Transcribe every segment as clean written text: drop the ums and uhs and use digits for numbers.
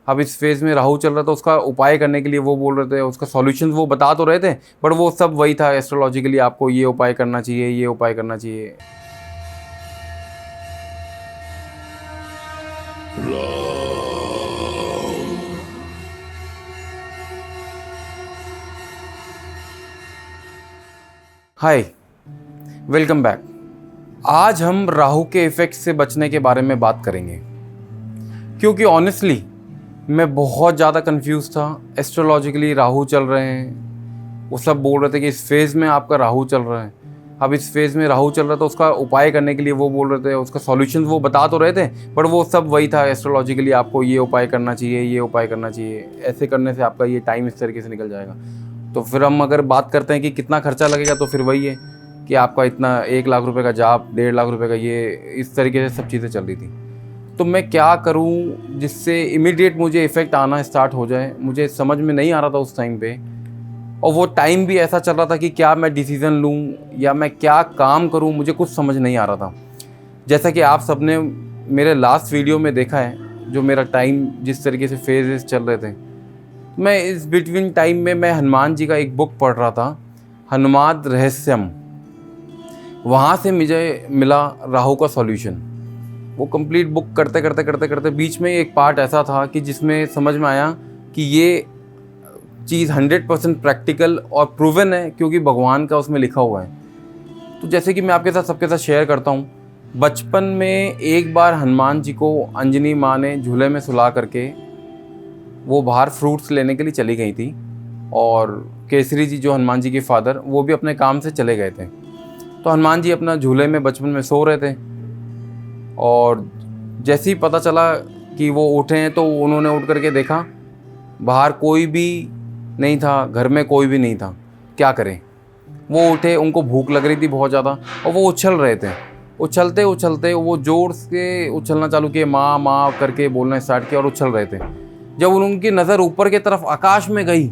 अब इस फेज़ में राहु चल रहा था, उसका उपाय करने के लिए वो बोल रहे थे, उसका सॉल्यूशन वो बता तो रहे थे, बट वो सब वही था एस्ट्रोलॉजिकली, आपको ये उपाय करना चाहिए, ये उपाय करना चाहिए। हाय, वेलकम बैक। आज हम राहु के इफ़ेक्ट से बचने के बारे में बात करेंगे, क्योंकि ऑनेस्टली मैं बहुत ज़्यादा कंफ्यूज था। एस्ट्रोलॉजिकली राहु चल रहे हैं, वो सब बोल रहे थे कि इस फेज़ में आपका राहु चल रहा है। अब इस फेज़ में राहु चल रहा था, उसका उपाय करने के लिए वो बोल रहे थे, उसका सॉल्यूशन वो बता तो रहे थे, बट वो सब वही था एस्ट्रोलॉजिकली, आपको ये उपाय करना चाहिए, ये उपाय करना चाहिए, ऐसे करने से आपका ये टाइम इस तरीके से निकल जाएगा। तो फिर हम अगर बात करते हैं कि कितना खर्चा लगेगा, तो फिर वही है कि आपका इतना 1 लाख रुपए का जाप, 1.5 लाख रुपए का ये, इस तरीके से सब चीज़ें चल रही थी। तो मैं क्या करूं जिससे इमीडिएट मुझे इफ़ेक्ट आना स्टार्ट हो जाए, मुझे समझ में नहीं आ रहा था उस टाइम पे। और वो टाइम भी ऐसा चल रहा था कि क्या मैं डिसीज़न लूं या मैं क्या काम करूं, मुझे कुछ समझ नहीं आ रहा था। जैसा कि आप सबने मेरे लास्ट वीडियो में देखा है, जो मेरा टाइम जिस तरीके से फेजेस चल रहे थे, मैं इस बिटवीन टाइम में मैं हनुमान जी का एक बुक पढ़ रहा था, हनुमान रहस्यम। वहाँ से मुझे मिला राहु का सॉल्यूशन। वो कंप्लीट बुक करते करते करते करते बीच में एक पार्ट ऐसा था कि जिसमें समझ में आया कि ये चीज़ 100% प्रैक्टिकल और प्रूवन है, क्योंकि भगवान का उसमें लिखा हुआ है। तो जैसे कि मैं आपके साथ सबके साथ शेयर करता हूँ, बचपन में एक बार हनुमान जी को अंजनी माँ ने झूले में सुला करके वो बाहर फ्रूट्स लेने के लिए चली गई थी, और केसरी जी जो हनुमान जी के फादर, वो भी अपने काम से चले गए थे। तो हनुमान जी अपना झूले में बचपन में सो रहे थे, और जैसे ही पता चला कि वो उठे हैं, तो उन्होंने उठ करके देखा बाहर कोई भी नहीं था, घर में कोई भी नहीं था। क्या करें? वो उठे, उनको भूख लग रही थी बहुत ज़्यादा, और वो उछल रहे थे। उछलते उछलते वो ज़ोर से उछलना चालू किए, माँ माँ करके बोलना स्टार्ट किया, और उछल रहे थे। जब उनकी नज़र ऊपर की तरफ आकाश में गई,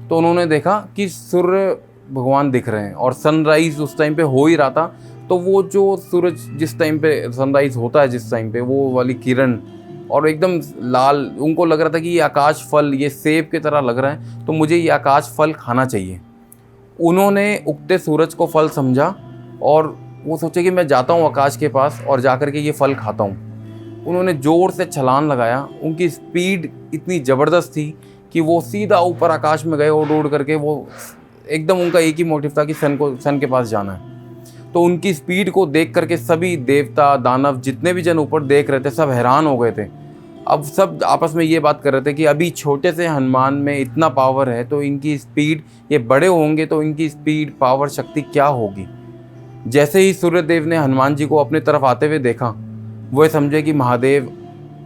तो उन्होंने देखा कि सूर्य भगवान दिख रहे हैं, और सनराइज़ उस टाइम पे हो ही रहा था। तो वो जो सूरज जिस टाइम पे सनराइज़ होता है, जिस टाइम पे वो वाली किरण, और एकदम लाल, उनको लग रहा था कि ये आकाश फल, ये सेब की तरह लग रहा है, तो मुझे ये आकाश फल खाना चाहिए। उन्होंने उगते सूरज को फल समझा, और वो सोचे कि मैं जाता हूँ आकाश के पास और जाकर के ये फल खाता हूँ। उन्होंने ज़ोर से छलांग लगाया। उनकी स्पीड इतनी ज़बरदस्त थी कि वो सीधा ऊपर आकाश में गए, और उड़ करके वो एकदम, उनका एक ही मोटिव था कि सन के पास जाना है। तो उनकी स्पीड को देख करके सभी देवता दानव जितने भी जन ऊपर देख रहे थे, सब हैरान हो गए थे। अब सब आपस में ये बात कर रहे थे कि अभी छोटे से हनुमान में इतना पावर है, तो इनकी स्पीड, ये बड़े होंगे तो इनकी स्पीड, पावर, शक्ति क्या होगी। जैसे ही सूर्यदेव ने हनुमान जी को अपनी तरफ आते हुए देखा, वो समझे कि महादेव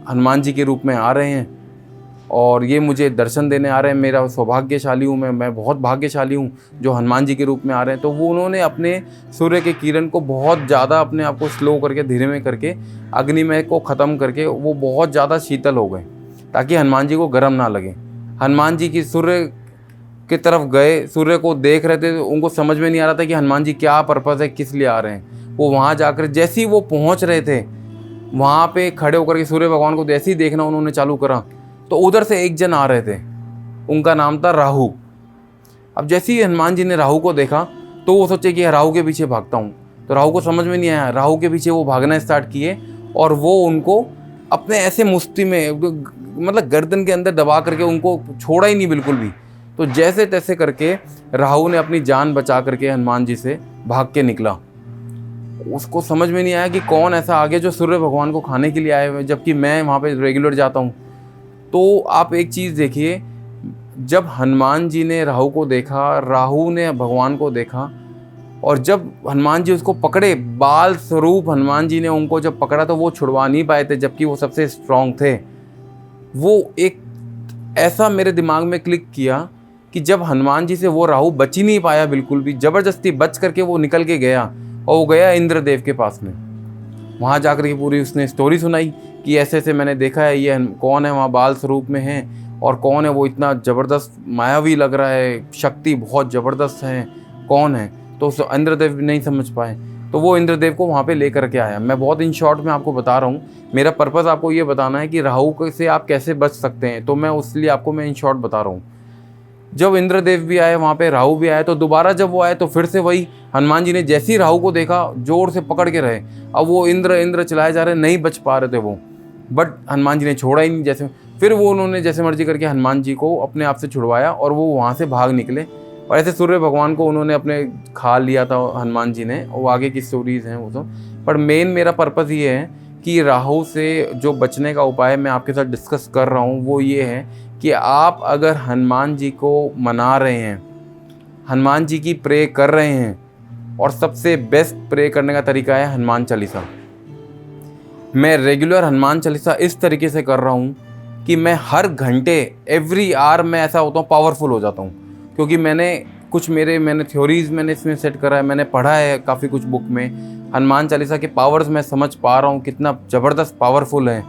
हनुमान जी के रूप में आ रहे हैं, और ये मुझे दर्शन देने आ रहे हैं। मेरा सौभाग्यशाली हूँ, मैं बहुत भाग्यशाली हूँ जो हनुमान जी के रूप में आ रहे हैं। तो वो उन्होंने अपने सूर्य के किरण को बहुत ज़्यादा, अपने आप को स्लो करके, धीरे में करके, अग्निमय को ख़त्म करके, वो बहुत ज़्यादा शीतल हो गए, ताकि हनुमान जी को गर्म ना लगे। हनुमान जी की सूर्य की तरफ गए, सूर्य को देख रहे थे, तो उनको समझ में नहीं आ रहा था कि हनुमान जी क्या पर्पज़ है, किस लिए आ रहे हैं। वो वहाँ जाकर जैसे ही वो पहुँच रहे थे, वहाँ पे खड़े होकर के सूर्य भगवान को जैसे ही देखना उन्होंने चालू करा, तो उधर से एक जन आ रहे थे, उनका नाम था राहु। अब जैसे ही हनुमान जी ने राहु को देखा, तो वो सोचे कि राहु के पीछे भागता हूँ। तो राहु को समझ में नहीं आया, राहु के पीछे वो भागना स्टार्ट किए, और वो उनको अपने ऐसे मुश्ती में, मतलब गर्दन के अंदर दबा करके, उनको छोड़ा ही नहीं बिल्कुल भी। तो जैसे तैसे करके राहु ने अपनी जान बचा करके हनुमान जी से भाग के निकला। उसको समझ में नहीं आया कि कौन ऐसा आ गया जो सूर्य भगवान को खाने के लिए आए हुए, जबकि मैं वहाँ पे रेगुलर जाता हूँ। तो आप एक चीज़ देखिए, जब हनुमान जी ने राहु को देखा, राहु ने भगवान को देखा, और जब हनुमान जी उसको पकड़े, बाल स्वरूप हनुमान जी ने उनको जब पकड़ा, तो वो छुड़वा नहीं पाए थे, जबकि वो सबसे स्ट्रांग थे। वो एक ऐसा मेरे दिमाग में क्लिक किया कि जब हनुमान जी से वो राहु बच ही नहीं पाया बिल्कुल भी, ज़बरदस्ती बच करके वो निकल के गया, और वो गया इंद्रदेव के पास में। वहाँ जाकर के पूरी उसने स्टोरी सुनाई कि ऐसे ऐसे मैंने देखा है, ये कौन है वहाँ बाल स्वरूप में है, और कौन है वो इतना ज़बरदस्त मायावी लग रहा है, शक्ति बहुत ज़बरदस्त है, कौन है। तो इंद्रदेव नहीं समझ पाए। तो वो इंद्रदेव को वहाँ पे लेकर के आया। मैं बहुत इन शॉर्ट में आपको बता रहा हूँ, मेरा पर्पज़ आपको ये बताना है कि राहु से आप कैसे बच सकते हैं, तो मैं इसलिए आपको मैं इन शॉर्ट बता रहा हूँ। जब इंद्रदेव भी आए वहाँ पे राहु भी आए, तो दोबारा जब वो आए तो फिर से वही हनुमान जी ने जैसे ही राहु को देखा जोर से पकड़ के रहे। अब वो इंद्र इंद्र चलाए जा रहे, नहीं बच पा रहे थे वो, बट हनुमान जी ने छोड़ा ही नहीं। जैसे फिर वो उन्होंने जैसे मर्जी करके हनुमान जी को अपने आप से छुड़वाया और वो वहाँ से भाग निकले। और ऐसे सूर्य भगवान को उन्होंने अपने खा लिया था हनुमान जी ने, वो आगे की स्टोरीज हैं वो सब। पर मेन मेरा पर्पज़ ये है कि राहु से जो बचने का उपाय मैं आपके साथ डिस्कस कर रहा हूँ वो ये है कि आप अगर हनुमान जी को मना रहे हैं, हनुमान जी की प्रे कर रहे हैं, और सबसे बेस्ट प्रे करने का तरीका है हनुमान चालीसा। मैं रेगुलर हनुमान चालीसा इस तरीके से कर रहा हूँ कि मैं हर घंटे एवरी आवर मैं ऐसा होता हूँ पावरफुल हो जाता हूँ, क्योंकि मैंने थ्योरीज मैंने इसमें सेट करा है, मैंने पढ़ा है काफ़ी कुछ बुक में। हनुमान चालीसा के पावर्स मैं समझ पा रहा हूँ कितना ज़बरदस्त पावरफुल है।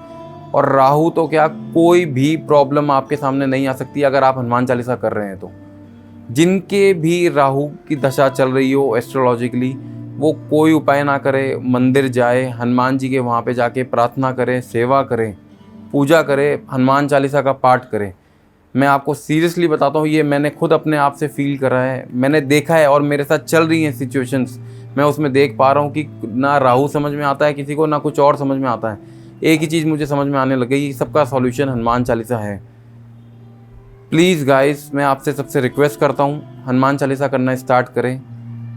और राहु तो क्या, कोई भी प्रॉब्लम आपके सामने नहीं आ सकती अगर आप हनुमान चालीसा कर रहे हैं तो। जिनके भी राहु की दशा चल रही हो एस्ट्रोलॉजिकली, वो कोई उपाय ना करे, मंदिर जाए, हनुमान जी के वहाँ पे जाके प्रार्थना करें, सेवा करें, पूजा करें, हनुमान चालीसा का पाठ करें। मैं आपको सीरियसली बताता हूँ, ये मैंने खुद अपने आप से फील करा है, मैंने देखा है और मेरे साथ चल रही हैं सिचुएशंस। मैं उसमें देख पा रहा हूँ कि ना राहु समझ में आता है किसी को, ना कुछ और समझ में आता है। एक ही चीज़ मुझे समझ में आने लग गई, सबका सॉल्यूशन हनुमान चालीसा है। प्लीज़ गाइस, मैं आपसे सबसे रिक्वेस्ट करता हूँ, हनुमान चालीसा करना स्टार्ट करें।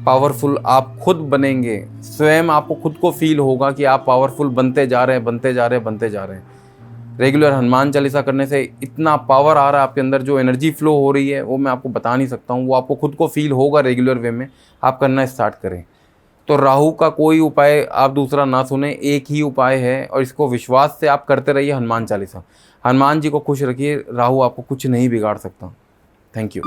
पावरफुल आप खुद बनेंगे, स्वयं आपको खुद को फील होगा कि आप पावरफुल बनते जा रहे हैं, बनते जा रहे हैं, बनते जा रहे हैं। रेगुलर हनुमान चालीसा करने से इतना पावर आ रहा है आपके अंदर, जो एनर्जी फ्लो हो रही है वो मैं आपको बता नहीं सकता हूँ। वो आपको खुद को फील होगा रेगुलर वे में, आप करना स्टार्ट करें। तो राहु का कोई उपाय आप दूसरा ना सुने, एक ही उपाय है और इसको विश्वास से आप करते रहिए, हनुमान चालीसा। हनुमान जी को खुश रखिए, राहु आपको कुछ नहीं बिगाड़ सकता। Thank you.